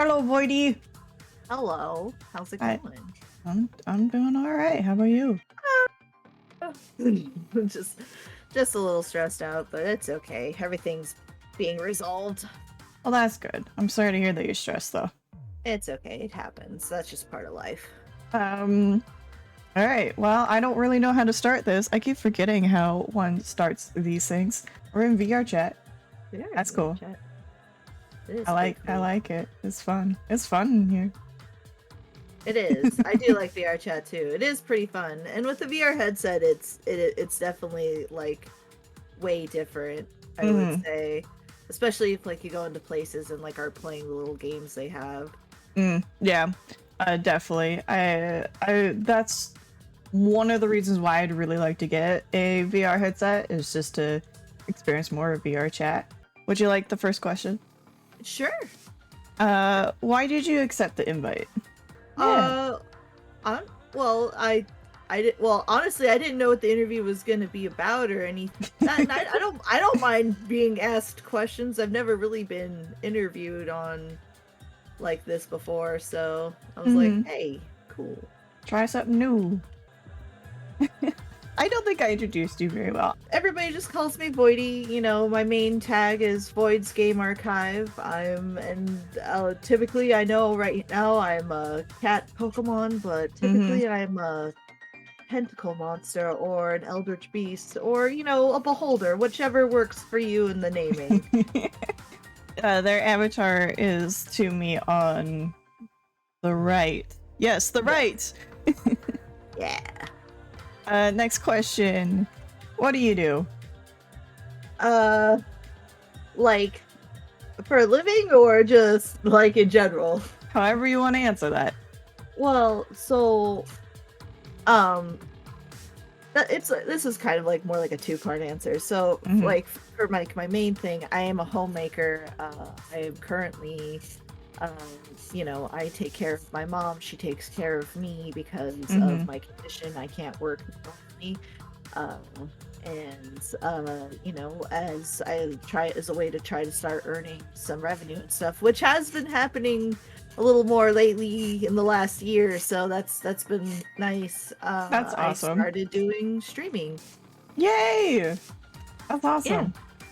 Hello, Voidy. Hello. How's it Hi. going? I'm doing all right. How about you? just just a little stressed out, but it's okay. Everything's being resolved. Well, that's good. I'm sorry to hear that you're stressed, though. It's okay. It happens. That's just part of life. Um. All right. Well, I don't really know how to start this. I keep forgetting how one starts these things. We're in VR chat. Yeah, That's cool. chat. It is I cool. like it. It's fun. It's fun in here. It is. I do like VR chat too. It is pretty fun. And with the VR headset, it's definitely like way different, I would say. Especially if like you go into places and like are playing the little games they have. Yeah. Definitely. I that's one of the reasons why I'd really like to get a VR headset is just to experience more of VR chat. Would you like the first question? Sure. Why did you accept the invite? Uh, well, well, honestly, I didn't know what the interview was going to be about or anything. And I don't mind being asked questions. I've never really been interviewed on like this before, so I was like, hey, cool. Try something new. I don't think I introduced you very well. Everybody just calls me Voidy. You know, my main tag is Void's Game Archive. Typically, I know right now I'm a cat Pokemon, but typically I'm a tentacle monster or an eldritch beast or, you know, a beholder, whichever works for you in the naming. Their avatar is to me on the right. Yes, the right. Yeah. Next question. What do you do? Like for a living or just like in general? However you want to answer that. Well, so this is kind of like more like a two-part answer. So like for my main thing, I am a homemaker. I am currently you know, I take care of my mom. She takes care of me because of my condition. I can't work normally. You know, as I try as a way to try to start earning some revenue and stuff, which has been happening a little more lately in the last year, so that's been nice. That's awesome. I started doing streaming. Yay! That's awesome. Yeah.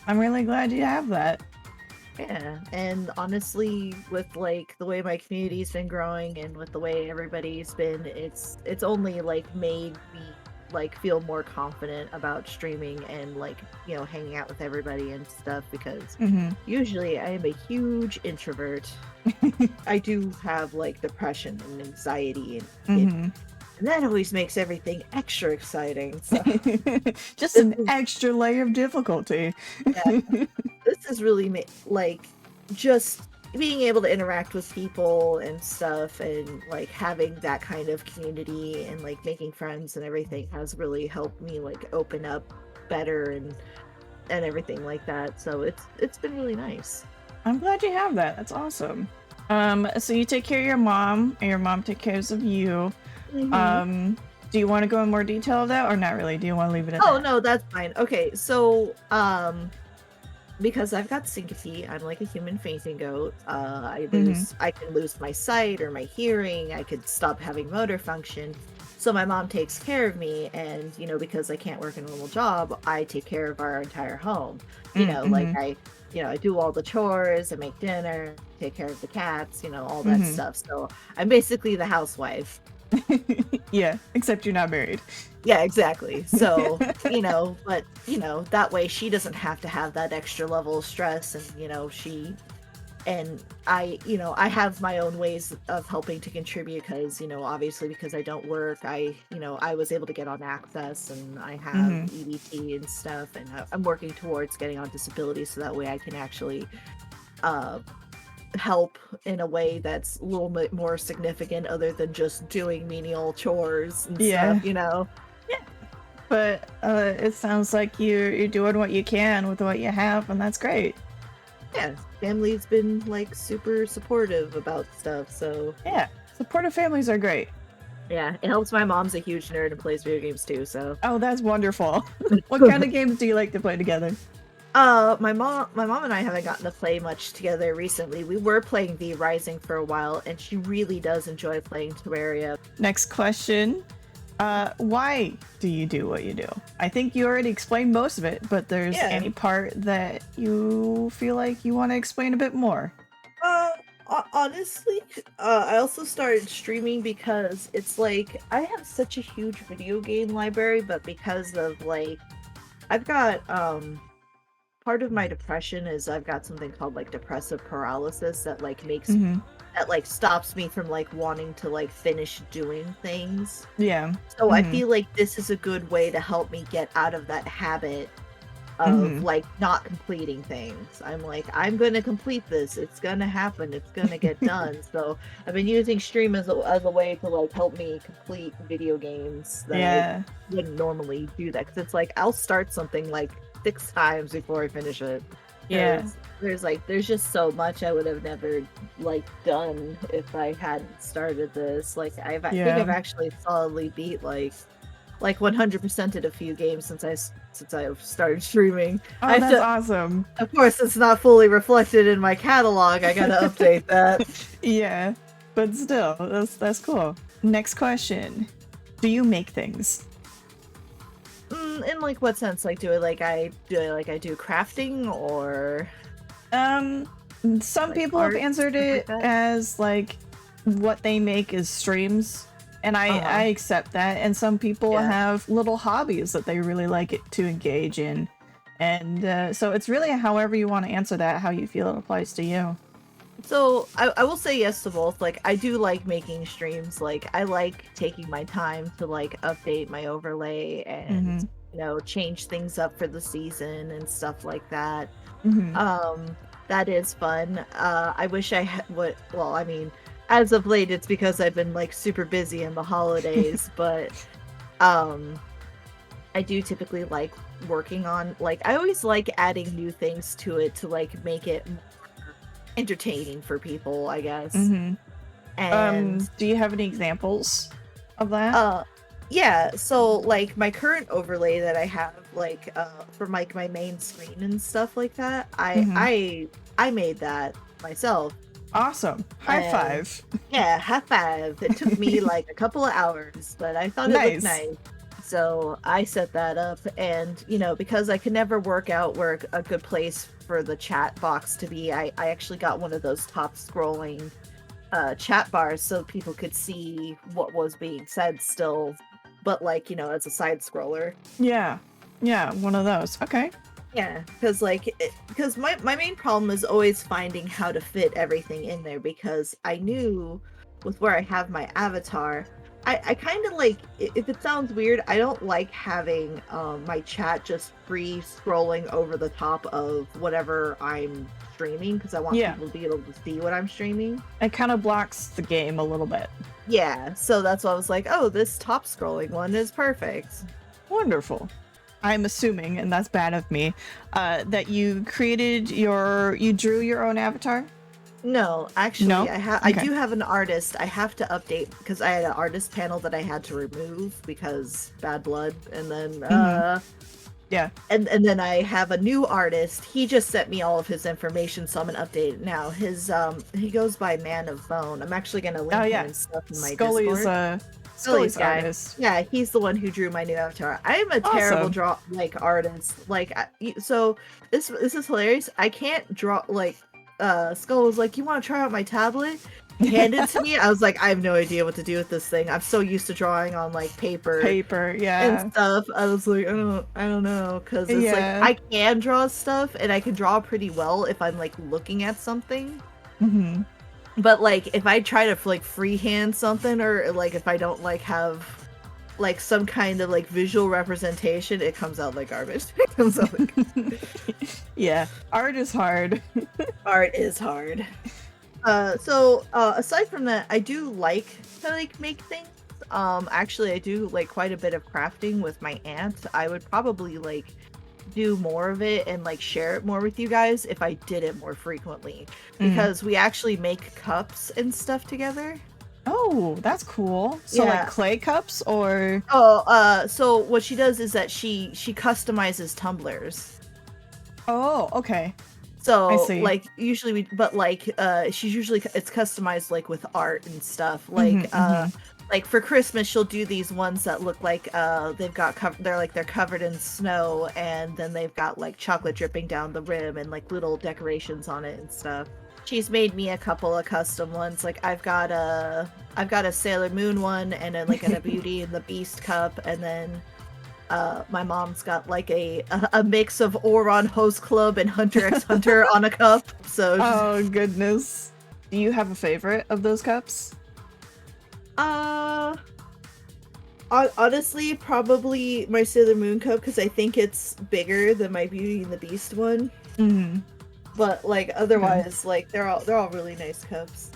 I'm really glad you have that. Yeah, and honestly, with like the way my community's been growing and with the way everybody's been, it's only like made me like feel more confident about streaming and like, you know, hanging out with everybody and stuff because usually I am a huge introvert. I do have like depression and anxiety and that always makes everything extra exciting. So just an extra layer of difficulty. Yeah, this is really like just being able to interact with people and stuff and like having that kind of community and like making friends and everything has really helped me like open up better and everything like that. So it's been really nice. I'm glad you have that. That's awesome. So you take care of your mom and your mom takes care of you. Do you want to go in more detail of that or not really? Do you want to leave it at that? No, that's fine. Okay, so because I've got syncope, I'm like a human fainting goat. I can lose my sight or my hearing. I could stop having motor function. So my mom takes care of me, and you know, because I can't work a normal job, I take care of our entire home. You know, like I do all the chores, I make dinner, take care of the cats, you know, all that stuff. So I'm basically the housewife. Yeah, except you're not married. Yeah, exactly. So, you know, but, you know, that way she doesn't have to have that extra level of stress and, you know, you know, I have my own ways of helping to contribute because, you know, obviously because I don't work, I was able to get on Access and I have EBT and stuff and I'm working towards getting on disability so that way I can actually, help in a way that's a little bit more significant other than just doing menial chores and stuff, you know? Yeah. But it sounds like you're doing what you can with what you have, and that's great. Yeah, family's been like super supportive about stuff, so yeah, supportive families are great. Yeah, it helps. My mom's a huge nerd and plays video games too, so. Oh, that's wonderful. What kind of games do you like to play together? My mom and I haven't gotten to play much together recently. We were playing V Rising for a while, and she really does enjoy playing Terraria. Next question. Why do you do what you do? I think you already explained most of it, but there's Yeah. any part that you feel like you want to explain a bit more. Uh, Honestly, I also started streaming because it's like I have such a huge video game library, but because of like I've got part of my depression is I've got something called like depressive paralysis that like makes Mm-hmm. that like stops me from like wanting to like finish doing things. Yeah. So I Mm-hmm. feel like this is a good way to help me get out of that habit of Mm-hmm. like not completing things. I'm like, I'm gonna complete this. It's gonna happen. It's gonna get done. So I've been using stream as a way to like help me complete video games that Yeah. I wouldn't normally do that. Because it's like I'll start something like 6 times before I finish it. Yeah. 'Cause there's just so much I would have never like done if I hadn't started this. Like I think Yeah. I've actually solidly beat like 100%ed a few games since I've started streaming. Oh, I have that's to, awesome. of course, it's not fully reflected in my catalog. I gotta update that. Yeah, but still, that's cool. Next question. Do you make things? In like what sense? Like do I do crafting or Some like people have art, answered stuff like it that? as like what they make is streams, and I Uh-huh. I accept that. And some people Yeah. have little hobbies that they really like it to engage in, and so it's really however you want to answer that, how you feel it applies to you. So I will say yes to both. Like I do like making streams. Like I like taking my time to like update my overlay and Mm-hmm. change things up for the season and stuff like that. Mm-hmm. That is fun. I wish I had what. Well, I mean, as of late, it's because I've been like super busy in the holidays. But um, I do typically like working on like I always like adding new things to it to like make it more entertaining for people, I guess. Mm-hmm. And Do you have any examples of that? uh yeah, so like my current overlay that I have like from like my main screen and stuff like that, Mhm. I made that myself. Awesome. High And five. yeah, high five. It took me like a couple of hours, but I thought it looked Nice. nice. So I set that up, and because I could never work out where a good place for the chat box to be, I actually got one of those top scrolling chat bars so people could see what was being said still, but like, as a side scroller. Yeah. Yeah, one of those. Okay. Yeah, because my main problem is always finding how to fit everything in there because I knew with where I have my avatar, I kind of like if it sounds weird, I don't like having my chat just free scrolling over the top of whatever I'm streaming because I want Yeah. people to be able to see what I'm streaming. It kind of blocks the game a little bit. Yeah, so that's why I was like, oh, this top scrolling one is perfect. Wonderful. I'm assuming, and that's bad of me, that you drew your own avatar? No, actually, No? I Okay. do have an artist. I have to update because I had an artist panel that I had to remove because bad blood, and then Yeah. and then I have a new artist. He just sent me all of his information, so I'm gonna update it now. His he goes by Man of Bone. I'm actually gonna link Oh, him yeah. and stuff in my Scully's Discord. Scully's guy. artist. Yeah, he's the one who drew my new avatar. I am a terrible Awesome. artist. Like, so this is hilarious. I can't draw like. Skull was like, "You want to try out my tablet?" Handed it to me. I was like, I have no idea what to do with this thing. I'm so used to drawing on like paper Yeah. and stuff. I was like, I don't know, because it's Yeah. like I can draw stuff and I can draw pretty well if I'm like looking at something. Mm-hmm. But like if I try to like freehand something or like if I don't like have like some kind of like visual representation, it comes out like garbage. It comes out like Yeah. Art is hard. art is hard. So aside from that, I do like to like make things. Actually I do like quite a bit of crafting with my aunt. I would probably like do more of it and like share it more with you guys if I did it more frequently because we actually make cups and stuff together. Oh, that's cool. So Yeah. like clay cups or Oh, so what she does is that she customizes tumblers. Oh, okay. I So see. like usually but like she's usually it's customized like with art and stuff. Mm-hmm. Like for Christmas she'll do these ones that look like they're covered in snow, and then they've got like chocolate dripping down the rim and like little decorations on it and stuff. She's made me a couple of custom ones. Like I've got a Sailor Moon one, and then like a Beauty and the Beast cup, and then my mom's got like a mix of Oron Host Club and Hunter x Hunter on a cup. So Oh goodness. Do you have a favorite of those cups? uh honestly, probably my Sailor Moon cup, because I think it's bigger than my Beauty and the Beast one. Mm-hmm. But like otherwise, like they're all really nice cups.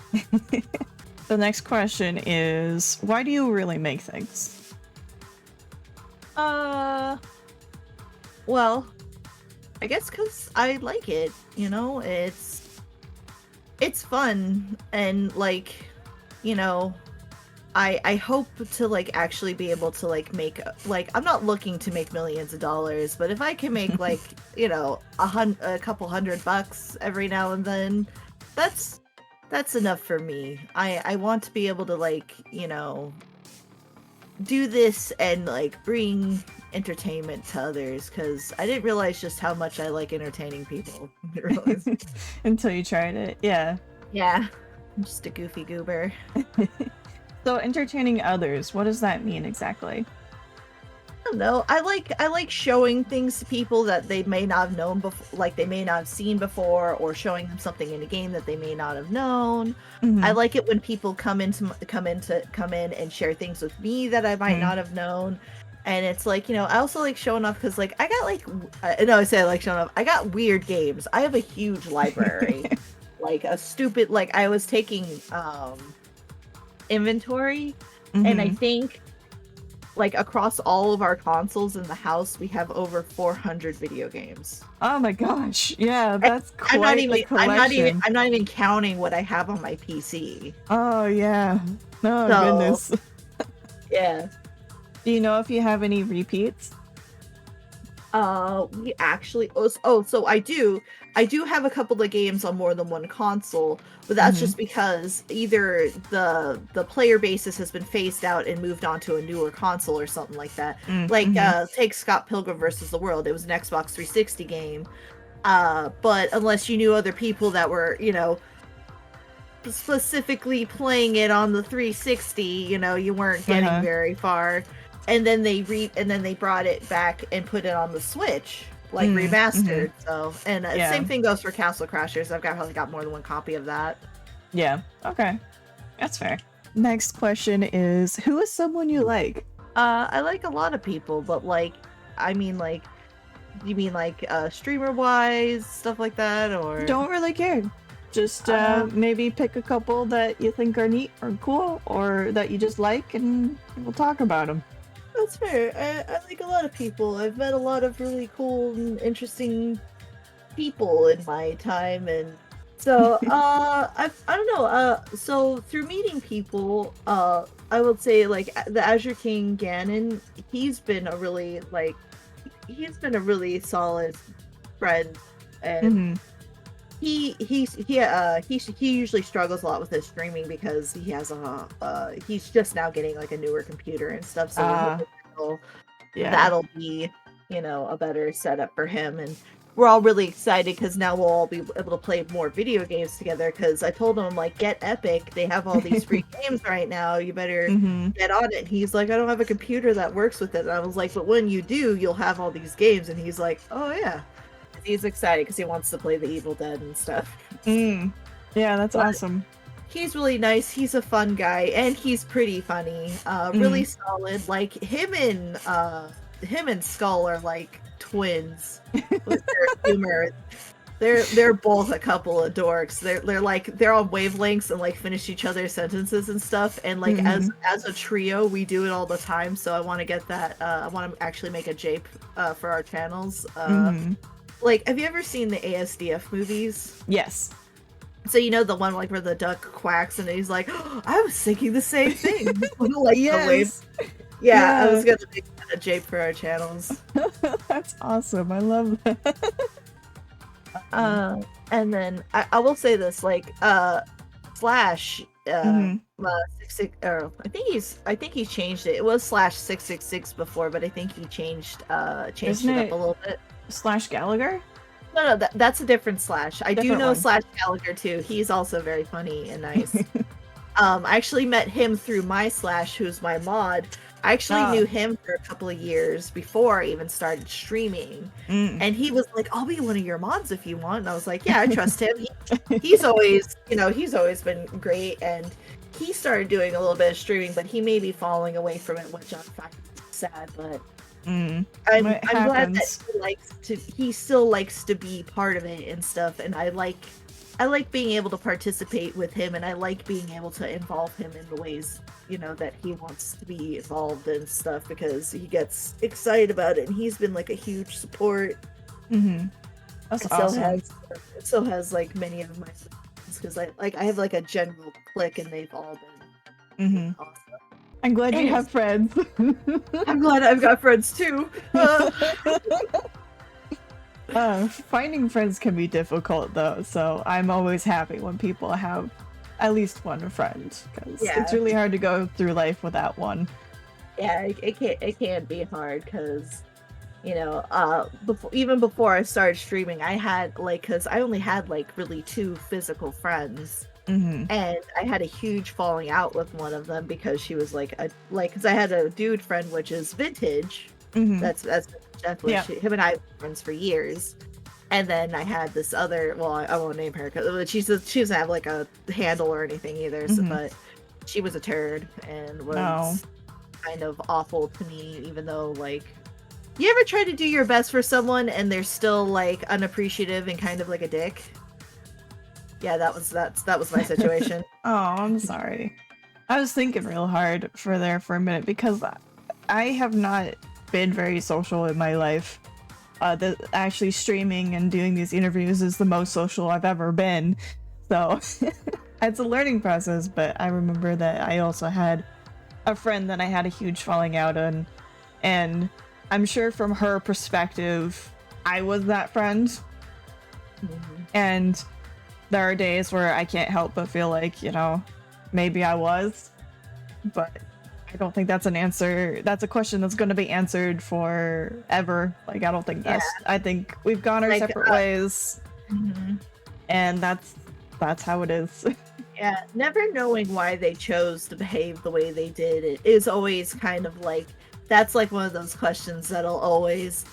The next question is, why do you really make things? Uh, well, I guess because I like it. You know, it's fun, and like, you know, I hope to like actually be able to like make like, I'm not looking to make millions of dollars, but if I can make like, you know, a couple $100 every now and then, that's enough for me. I want to be able to like, you know, do this and like bring entertainment to others, because I didn't realize just how much I like entertaining people. I didn't realize. Until you tried it. Yeah. Yeah, I'm just a goofy goober. So entertaining others, what does that mean exactly? I don't know. I like showing things to people that they may not have known before, like they may not have seen before, or showing them something in a game that they may not have known. I Mm-hmm. like it when people come in and share things with me that I might not have known. And it's like, you know, I also like showing off because like I got like no, I say I like showing off. I got weird games. I have a huge library. Like a stupid, like I was taking inventory, and I Mm-hmm. think like across all of our consoles in the house we have over 400 video games. Oh my gosh. Yeah, And that's quite the collection. I'm not even counting what I have on my PC. Oh yeah. Oh So goodness. yeah. Do you know if you have any repeats? We actually so I do have a couple of games on more than one console, but that's Mm-hmm. just because either the player basis has been phased out and moved on to a newer console or something like that. Like Mm-hmm. take Scott Pilgrim versus the World. It was an Xbox 360 game. But unless you knew other people that were, you know, specifically playing it on the 360, you know, you weren't getting Uh-huh. very far. And then they brought it back and put it on the Switch, like Mm-hmm. remastered. So, and Yeah. same thing goes for Castle Crashers. I've got probably got more than one copy of that. Yeah. Okay. That's fair. Next question is, who is someone you like? I like a lot of people, but like, I mean, like, you mean like streamer wise stuff like that, or Don't really care. Just uh, maybe pick a couple that you think are neat or cool or that you just like, and we'll talk about them. that's fair. I like a lot of people. I've met a lot of really cool and interesting people in my time, and so I don't know, so through meeting people, I would say like the Azure King Ganon, he's been a really like he's been a really solid friend, and Mm-hmm. he usually struggles a lot with his streaming because he has he's just now getting like a newer computer and stuff, so we're Uh, hoping yeah. that'll be, you know, a better setup for him. And we're all really excited because now we'll all be able to play more video games together, because I told him like, get Epic, they have all these free games right now, you better Mm-hmm. get on it. And he's like, I don't have a computer that works with it. And I was like, but when you do, you'll have all these games. And he's like, oh yeah, he's excited because he wants to play the Evil Dead and stuff. Mm. Yeah, that's But awesome. he's really nice. He's a fun guy, and he's pretty funny. Really Mm. solid. Like him and Skull are like twins with their humor. They're both a couple of dorks. They're like they're on wavelengths and like finish each other's sentences and stuff. And like Mm-hmm. as a trio, we do it all the time. So I want to get that. I want to actually make a jape for our channels. Mm-hmm. Like, have you ever seen the ASDF movies? Yes. So you know the one like where the duck quacks and he's like, oh, I was thinking the same thing. Like the wave. Yes. Yeah, I Yeah. was gonna make that a jape for our channels. That's awesome. I love that. Mm. And then I will say this, like, Slash, Mm-hmm. 66, or I think he's changed it. It was Slash 666 before, but I think he changed Isn't it up a it little bit. Slash Gallagher? No, that's a different Slash. I do Different know one. Slash Gallagher too. He's also very funny and nice. I actually met him through my Slash, who's my mod. I actually Ah. knew him for a couple of years before I even started streaming. Mm. And he was like, I'll be one of your mods if you want. And I was like, yeah, I trust him. He's always, he's always been great. And he started doing a little bit of streaming, but he may be falling away from it, which I'm fucking sad. But Mm. I'm It glad that happens. he still likes to be part of it and stuff. And I like being able to participate with him, and I like being able to involve him in the ways, that he wants to be involved and stuff, because he gets excited about it, and he's been like a huge support. Mm-hmm. That's And awesome. so has like many of my friends, because I have like a general clique, and they've all been Mm-hmm. awesome. I'm glad you Anyways, have friends. I'm glad I've got friends too. Finding friends can be difficult though, so I'm always happy when people have at least one friend, because Yeah. it's really hard to go through life without one. Yeah, it can be hard, because even before I started streaming, I had because I only had like really two physical friends, Mm-hmm. and I had a huge falling out with one of them, because she was because I had a dude friend, which is Vintage. Mm-hmm. That's definitely Yeah. him and I were friends for years. And then I had this other, well, I won't name her, because she doesn't have like a handle or anything either. So, Mhm. but she was a turd and was No. kind of awful to me, even though you ever try to do your best for someone and they're still like unappreciative and kind of like a dick? Yeah, that was my situation. Oh, I'm sorry. I was thinking real hard for a minute, because I have not been very social in my life. Actually streaming and doing these interviews is the most social I've ever been. So it's a learning process, but I remember that I also had a friend that I had a huge falling out on, and I'm sure from her perspective, I was that friend. Mhm. And there are days where I can't help but feel like, maybe I was, but I don't think that's an answer. That's a question that's going to be answered forever. Like, I don't think I think we've gone our separate ways, Mhm. and that's how it is. Yeah, never knowing why they chose to behave the way they did, it is always kind of that's like one of those questions that'll always,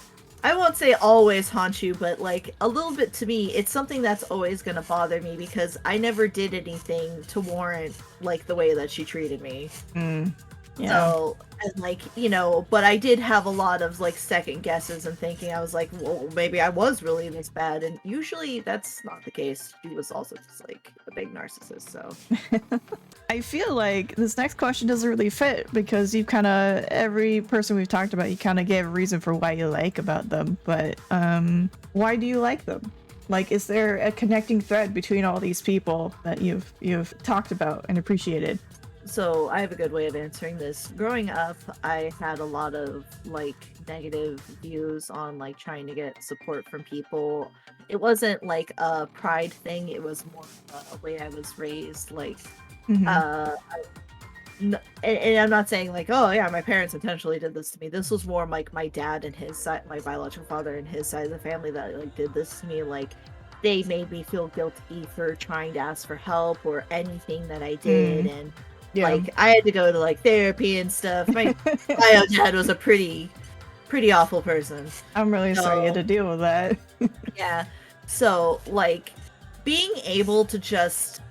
I won't say always haunt you, but like a little bit, to me, it's something that's always going to bother me, because I never did anything to warrant like the way that she treated me. Yeah. So, and but I did have a lot of like second guesses and thinking. I was like, well, maybe I was really this bad, and usually that's not the case. She was also just like a big narcissist, so. I feel like this next question doesn't really fit, because you kind of, every person we've talked about, you kind of gave a reason for why you like about them, but why do you like them? Like, is there a connecting thread between all these people that you've talked about and appreciated? So I have a good way of answering this. Growing up, I had a lot of like negative views on like trying to get support from people. It wasn't like a pride thing, it was more of a way I was raised. Mhm. And I'm not saying like, oh yeah, my parents intentionally did this to me. This was more like my dad and his side, my biological father and his side of the family, that like did this to me. Like, they made me feel guilty for trying to ask for help or anything that I did. And Yeah. like, I had to go to like therapy and stuff. My bio dad was a pretty awful person. I'm really sorry you had to deal with that. Yeah. So like, being able to just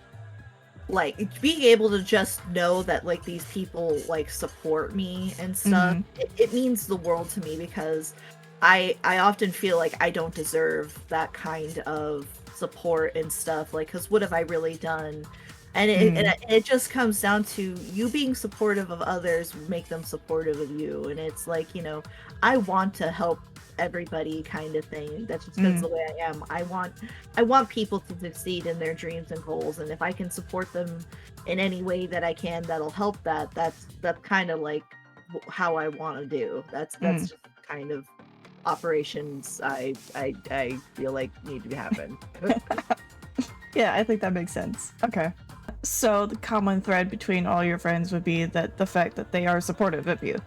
know that like these people like support me and stuff, it means the world to me, because I often feel like I don't deserve that kind of support and stuff, like, because what have I really done? And it just comes down to you being supportive of others, make them supportive of you. And it's like, I want to help everybody, kind of thing. That's just because the way I am. I want people to succeed in their dreams and goals, and if I can support them in any way that I can, that'll help that's kind of like how I want to do. That's just kind of operations I feel like need to happen. Yeah, I think that makes sense. Okay. So the common thread between all your friends would be that the fact that they are supportive of you.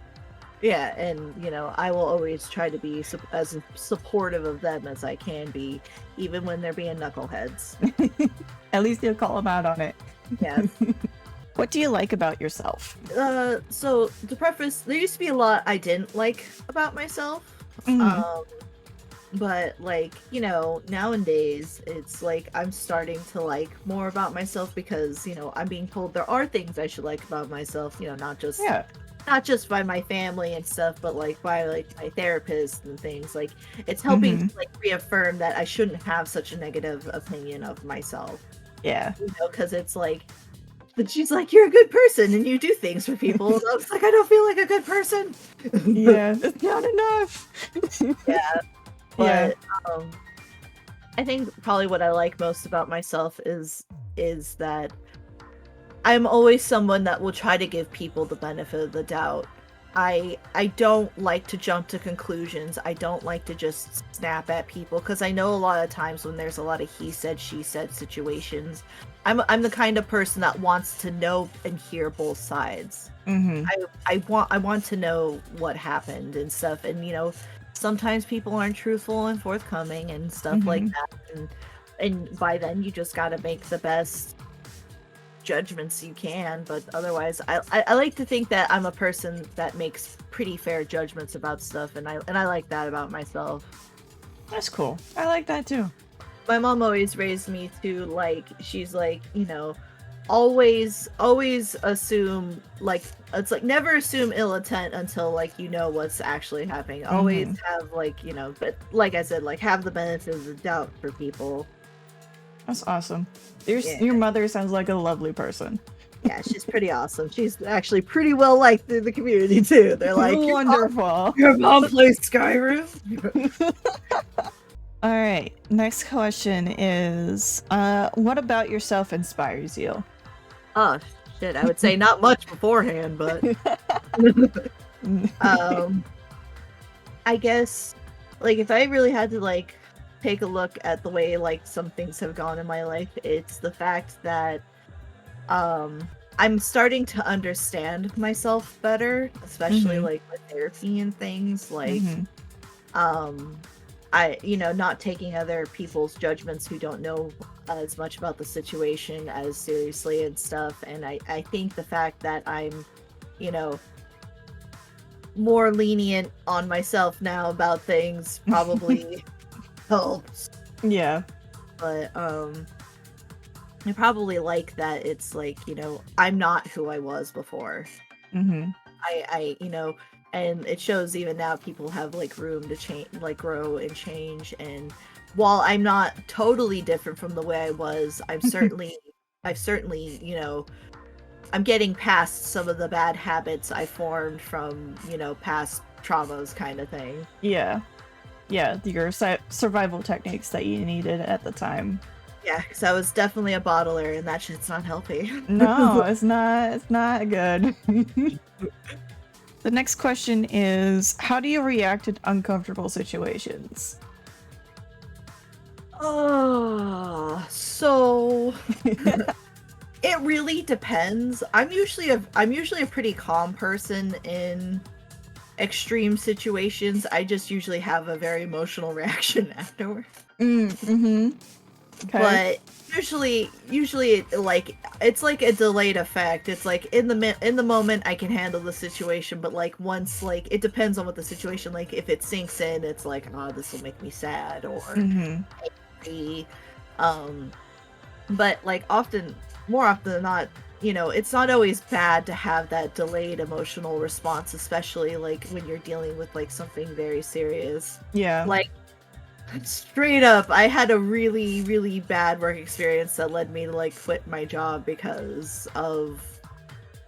Yeah, and I will always try to be as supportive of them as I can be, even when they're being knuckleheads. At least you'll call them out on it. Yeah. What do you like about yourself? So to preface, there used to be a lot I didn't like about myself. Mhm. But like, nowadays it's like I'm starting to like more about myself because, I'm being told there are things I should like about myself, Yeah. not just by my family and stuff, but like by like my therapist and things. Like it's helping to like reaffirm that I shouldn't have such a negative opinion of myself. Yeah. Because it's like, but she's like, you're a good person and you do things for people. And I was like, I don't feel like a good person. Yeah. It's not enough. Yeah. Yeah. But I think probably what I like most about myself is that I'm always someone that will try to give people the benefit of the doubt. I don't like to jump to conclusions. I don't like to just snap at people because I know a lot of times when there's a lot of he said she said situations, I'm the kind of person that wants to know and hear both sides. Mm-hmm. I want to know what happened and stuff, and sometimes people aren't truthful and forthcoming and stuff like that, and by then you just got to make the best judgments you can. But otherwise, I like to think that I'm a person that makes pretty fair judgments about stuff, and I like that about myself. That's cool. I like that too. My mom always raised me to like, she's like, always assume, like, it's like never assume ill intent until like what's actually happening. Always have like, but like I said, like have the benefit of the doubt for people. That's awesome. Your mother sounds like a lovely person. Yeah, she's pretty awesome. She's actually pretty well liked in the community too. They're like, wonderful. Your mom plays Skyrim. All right. Next question is, what about yourself inspires you? Oh shit! I would say not much beforehand, but I guess like if I really had to like take a look at the way like some things have gone in my life, it's the fact that I'm starting to understand myself better, especially like with therapy and things like I not taking other people's judgments who don't know as much about the situation as seriously and stuff. And I think the fact that I'm more lenient on myself now about things probably helps. Yeah. But I probably like that it's like, I'm not who I was before. I and it shows even now people have like room to change, like grow and change. And while I'm not totally different from the way I was, I've certainly, I'm getting past some of the bad habits I formed from, past traumas kind of thing. Yeah. Yeah, your survival techniques that you needed at the time. Yeah, because I was definitely a bottler, and that shit's not healthy. No, it's not. It's not good. The next question is, how do you react to uncomfortable situations? Oh, so it really depends. I'm usually a pretty calm person in extreme situations. I just usually have a very emotional reaction afterwards. Okay. But usually like it's like a delayed effect. It's like in the moment I can handle the situation, but like once like it depends on what the situation, like if it sinks in, it's like, oh, this will make me sad or angry. But like more often than not, it's not always bad to have that delayed emotional response, especially like when you're dealing with like something very serious. Yeah. Like straight up, I had a really, really bad work experience that led me to like quit my job because of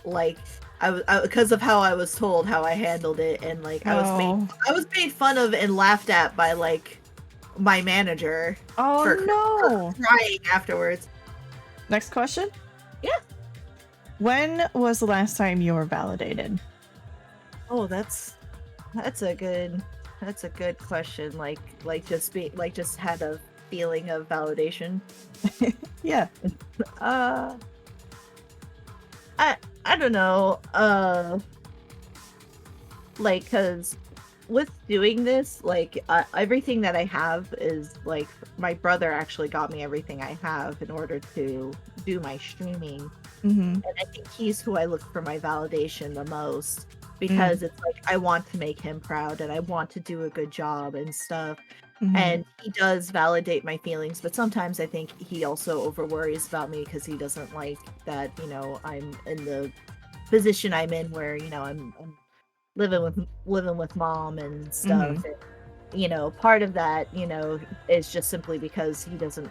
like because of how I was told how I handled it, and like I was made fun of and laughed at by like my manager. For crying afterwards. Next question? Yeah. When was the last time you were validated? Oh, that's a good That's a good question. Just had a feeling of validation. Yeah. Uh, I don't know. Cause with doing this, everything that I have is like my brother actually got me everything I have in order to do my streaming. Mm-hmm. And I think he's who I look for my validation the most Mm. because it's like I want to make him proud and I want to do a good job and stuff. Mm-hmm. And he does validate my feelings, but sometimes I think he also over worries about me because he doesn't like that, I'm in the position I'm in where, I'm living with mom and Mm-hmm. stuff. And, part of that, is just simply because he doesn't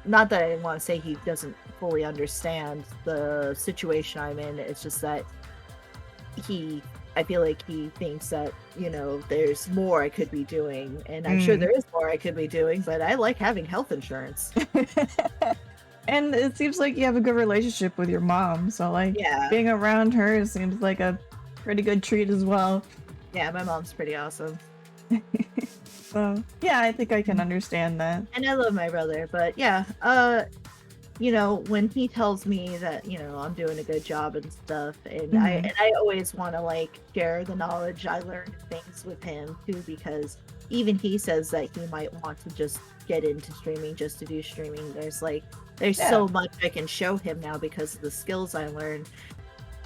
not that I want to say he doesn't fully understand the situation I'm in. It's just that he I feel like he thinks that, there's more I could be doing. And I'm sure Mm. there is more I could be doing, but I like having health insurance. And it seems like you have a good relationship with your mom, so like Yeah. being around her seems like a pretty good treat as well. Yeah, my mom's pretty awesome. So yeah, I think I can understand that. And I love my brother, but yeah, when he tells me that, I'm doing a good job and stuff, and I Mm-hmm. and I always want to like share the knowledge I learned and things with him too, because even he says that he might want to just get into streaming just to do streaming. There's Yeah. so much I can show him now because of the skills I learned.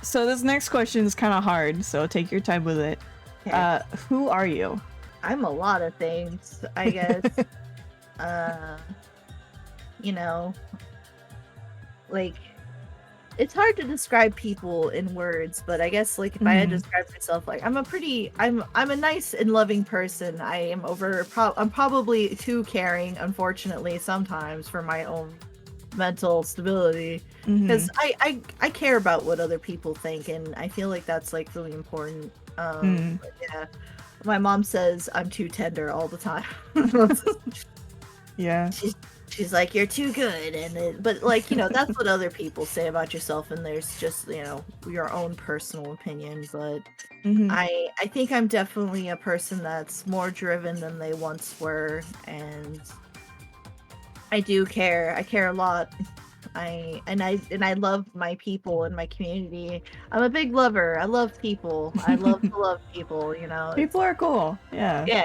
So this next question is kind of hard, so take your time with it. Okay. Who are you? I'm a lot of things, I guess. uh, you know, like it's hard to describe people in words, but I guess like if I had to Mm-hmm. describe myself, like I'm a nice and loving person. I'm probably too caring, unfortunately, sometimes for my own mental stability, Mm-hmm. because I care about what other people think, and I feel like that's like really important. Mm. But yeah, my mom says I'm too tender all the time. Yeah. She's like, you're too good, but like, that's what other people say about yourself, and there's just, your own personal opinion. But Mm-hmm. I think I'm definitely a person that's more driven than they once were, and I do care. I care a lot. I love my people and my community. I'm a big lover. I love people. I love to love people. People are cool. Yeah. Yeah.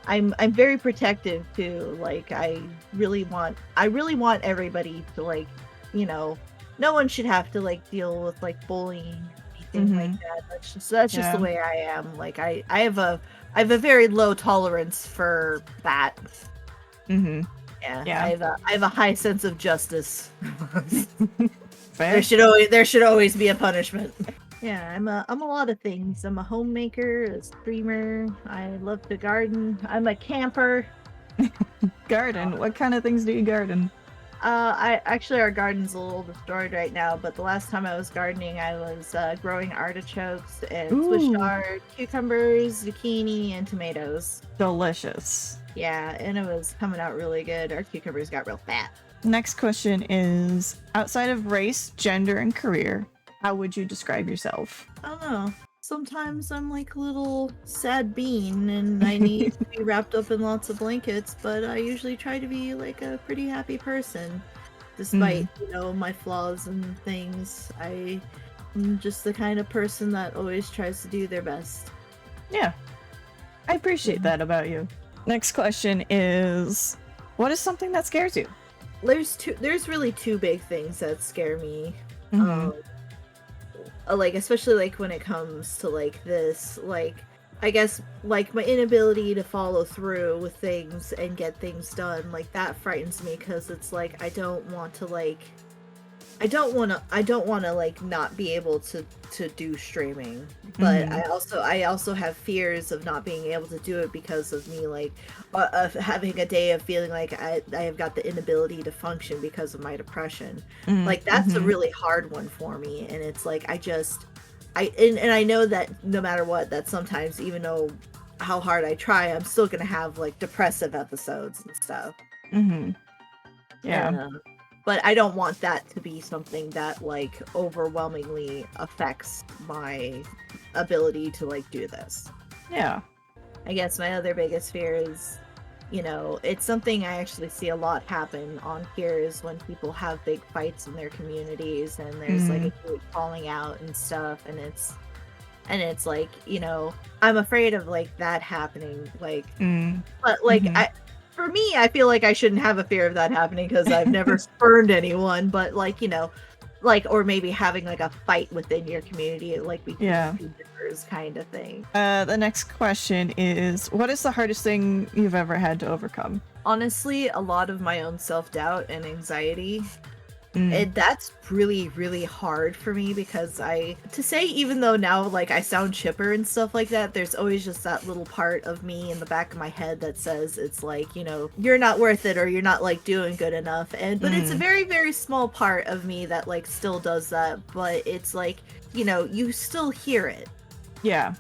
I'm very protective too. Like I really want everybody to like, no one should have to like deal with like bullying or anything like Mm-hmm. that. That's just the Yeah. way I am. Like I have a very low tolerance for that. Mm-hmm. Yeah, I Yeah. have a high sense of justice. There Fair. should always be a punishment. Yeah, I'm a lot of things. I'm a homemaker, a streamer. I love to garden. I'm a camper. Garden. What kind of things do you garden? I actually our garden's a little destroyed right now, but the last time I was gardening, I was growing artichokes and Swiss Ooh, chard, cucumbers, zucchini, and tomatoes. delicious. Yeah, and it was coming out really good. Our cucumbers got real fat. Next question is outside of race, gender, and career, how would you describe yourself? I don't know. Sometimes I'm like a little sad bean and I need to be wrapped up in lots of blankets, but I usually try to be like a pretty happy person. Despite, Mm, my flaws and things, I'm just the kind of person that always tries to do their best. yeah, I appreciate that about you. Next question is what is something that scares you? There's really two big things that scare me. Mm-hmm. Um, like especially like when it comes to like this, like I guess like my inability to follow through with things and get things done, like that frightens me because it's like I don't want to like not be able to do streaming, but Mm-hmm. I also have fears of not being able to do it because of me like of having a day of feeling like I have got the inability to function because of my depression. Like that's a Mm-hmm. really hard one for me, and it's like and I know that no matter what, that sometimes even though how hard I try, I'm still gonna have like depressive episodes and stuff. Mm-hmm. Yeah. And but I don't want that to be something that like overwhelmingly affects my ability to like do this. Yeah. I guess my other biggest fear is, it's something I actually see a lot happen on here is when people have big fights in their communities and there's like a huge falling out and stuff, and it's like, I'm afraid of like that happening, like, but like for me, I feel like I shouldn't have a fear of that happening because I've never spurned anyone, but like, like, or maybe having like a fight within your community, like between two members kind of thing. The next question is, what is the hardest thing you've ever had to overcome? Honestly, a lot of my own self-doubt and anxiety. That's really, really hard for me because to say, even though now like I sound chipper and stuff like that, there's always just that little part of me in the back of my head that says it's like, you're not worth it or you're not like doing good enough. But it's a very, very small part of me that like still does that. But it's like, you still hear it. Yeah,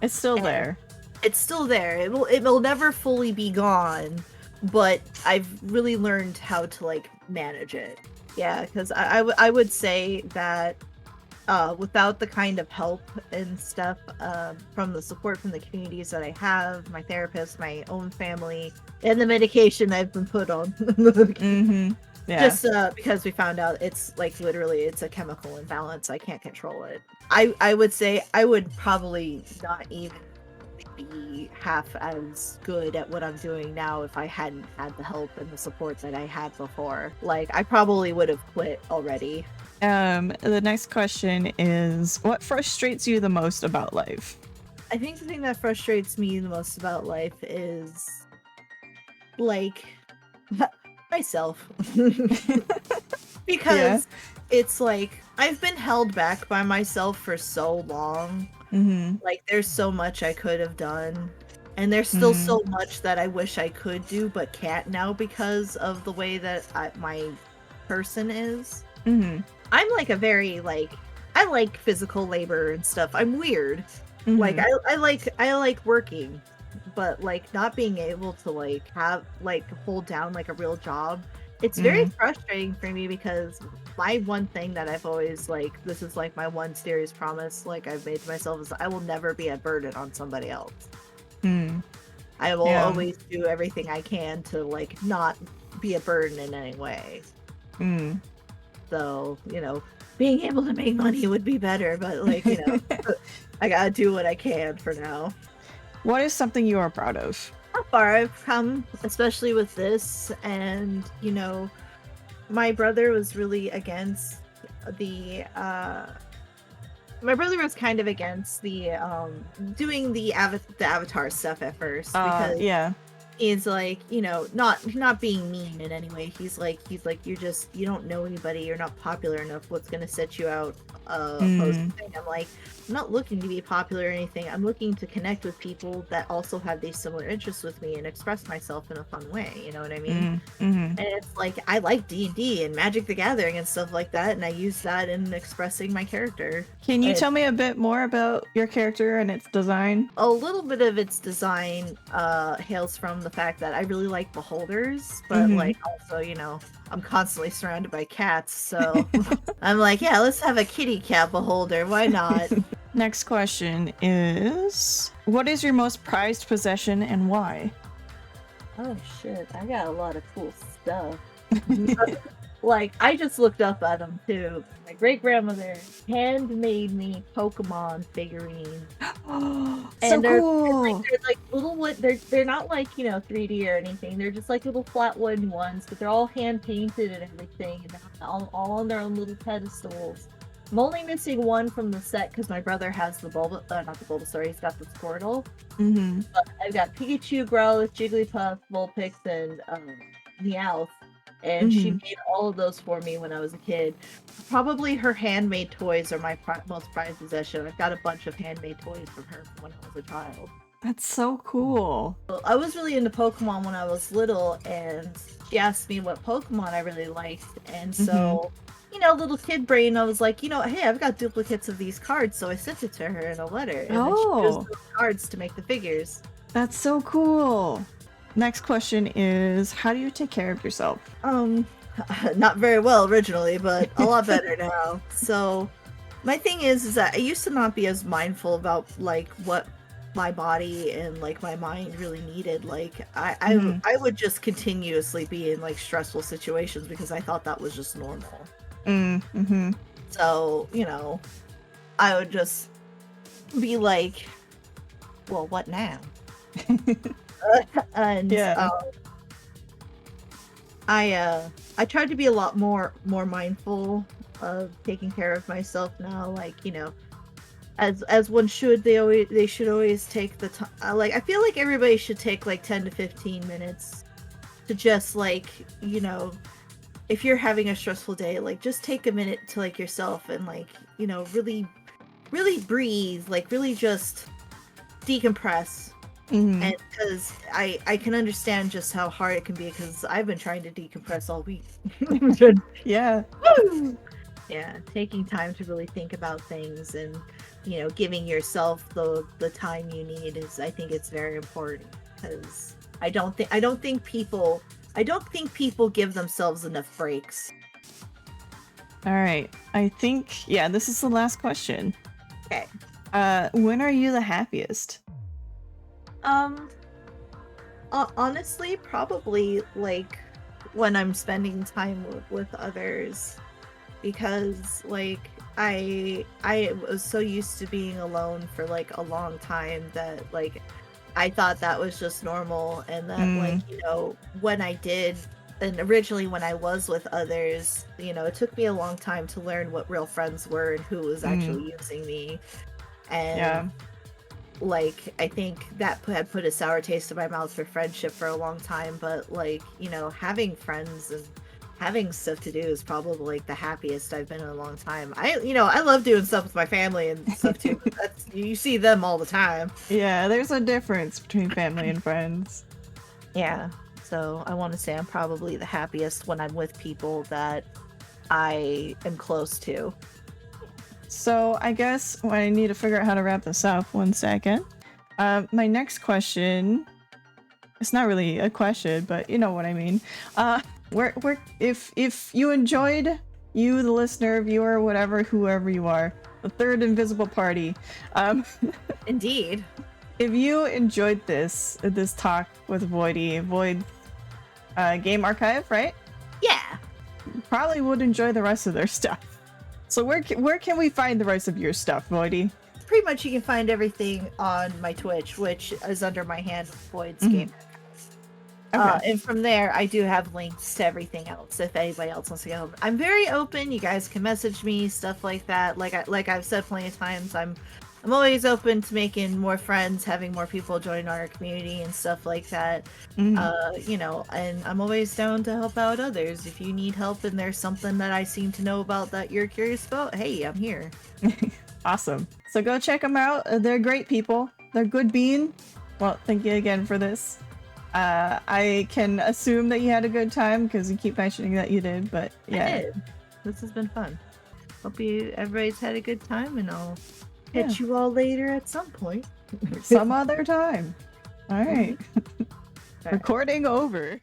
it's still there. It's still there. It will never fully be gone, but I've really learned how to like manage it. Yeah, because I would say that without the kind of help and stuff from the support from the communities that I have, my therapist, my own family, and the medication I've been put on, Yeah. just because we found out it's like literally it's a chemical imbalance. I can't control it. I would say I would probably not even be half as good at what I'm doing now if I hadn't had the help and the support that I had before. Like, I probably would have quit already. The next question is, what frustrates you the most about life? I think the thing that frustrates me the most about life is like myself. Because it's like I've been held back by myself for so long. Like, there's so much I could have done, and there's still so much that I wish I could do but can't now because of the way that my person is. I'm like a very like, I like physical labor and stuff. I'm weird. Like I like working, but like not being able to like have like hold down like a real job. It's very frustrating for me because my one thing that I've always like, this is like my one serious promise like I've made to myself is I will never be a burden on somebody else. I will always do everything I can to like not be a burden in any way. So, being able to make money would be better, but like, I gotta do what I can for now. What is something you are proud of? How far I've come, especially with this, and my brother was really against the my brother was kind of against the doing the avatar stuff at first because he's like, not being mean in any way. He's like you don't know anybody, you're not popular enough, what's gonna set you out posting? I'm like, I'm not looking to be popular or anything. I'm looking to connect with people that also have these similar interests with me and express myself in a fun way. You know what I mean? And it's like, I like D&D and Magic the Gathering and stuff like that, and I use that in expressing my character. Can you tell me a bit more about your character and its design? A little bit of its design hails from the fact that I really like beholders, but like also, I'm constantly surrounded by cats, so I'm like, yeah, let's have a kitty cat beholder. Why not? Next question is, what is your most prized possession and why? Oh shit, I got a lot of cool stuff. Like, I just looked up at them too. My great grandmother handmade me Pokemon figurines. Oh, and so they're cool. they're like little wood. They're not like 3D or anything. They're just like little flat wooden ones, but they're all hand painted and everything, and they're all on their own little pedestals. I'm only missing one from the set because my brother has the not the Bulbasaur. He's got the Squirtle. But I've got Pikachu, Growlithe, Jigglypuff, Vulpix, and Meowth. And she made all of those for me when I was a kid. Probably her handmade toys are my most prized possession. I've got a bunch of handmade toys from her from when I was a child. That's so cool. I was really into Pokemon when I was little, and she asked me what Pokemon I really liked. And so, little kid brain, I was like, hey, I've got duplicates of these cards, so I sent it to her in a letter. And then she used those cards to make the figures. That's so cool. Next question is, how do you take care of yourself? Not very well originally, but a lot better now. So my thing is that I used to not be as mindful about like what my body and like my mind really needed. Like Mhm. I would just continuously be in like stressful situations because I thought that was just normal. Mhm. So, I would just be like, well, what now? And Yeah. I tried to be a lot more mindful of taking care of myself now. Like, as one should, they should always take the time. Like, I feel like everybody should take like 10 to 15 minutes to just like, if you're having a stressful day, like just take a minute to like yourself and like, really really breathe, like really just decompress. Mhm. And because I can understand just how hard it can be because I've been trying to decompress all week. Yeah. Woo! Yeah, taking time to really think about things and giving yourself the time you need is, I think it's very important because I don't think people give themselves enough breaks. All right. I think yeah, this is the last question. Okay. When are you the happiest? Um Honestly, probably like when I'm spending time with others because like I was so used to being alone for like a long time that like I thought that was just normal and that like, Mm, when I did and originally when I was with others, it took me a long time to learn what real friends were and who was mm, actually using me. And yeah. like I think that had put a sour taste in my mouth for friendship for a long time, but like having friends and having stuff to do is probably like the happiest I've been in a long time. I love doing stuff with my family and stuff too, but that's, you see them all the time. Yeah, there's a difference between family and friends. Yeah, so I want to say I'm probably the happiest when I'm with people that I am close to. So I guess I need to figure out how to wrap this up. One second. My next question. It's not really a question, but you know what I mean. Where if you enjoyed, you the listener, viewer, whatever, whoever you are, the third invisible party. Um, Indeed. if you enjoyed this talk with Void Game Archive, right? Yeah. Probably would enjoy the rest of their stuff. So where can we find the rest of your stuff, Voidy? Pretty much you can find everything on my Twitch, which is under my hand, Void's Mhm. Game. Okay. And from there, I do have links to everything else. If anybody else wants to go, I'm very open. You guys can message me, stuff like that. Like I've said plenty of times, I'm always open to making more friends, having more people join our community and stuff like that. Mhm. And I'm always down to help out others. If you need help and there's something that I seem to know about that you're curious about, hey, I'm here. Awesome. So go check them out. They're great people. They're good bean. Well, thank you again for this. I can assume that you had a good time because you keep mentioning that you did, but I yeah. did. This has been fun. Hope everybody's had a good time, and I'll Yeah. catch you all later at some point. Some other time. All right. All right. Recording over.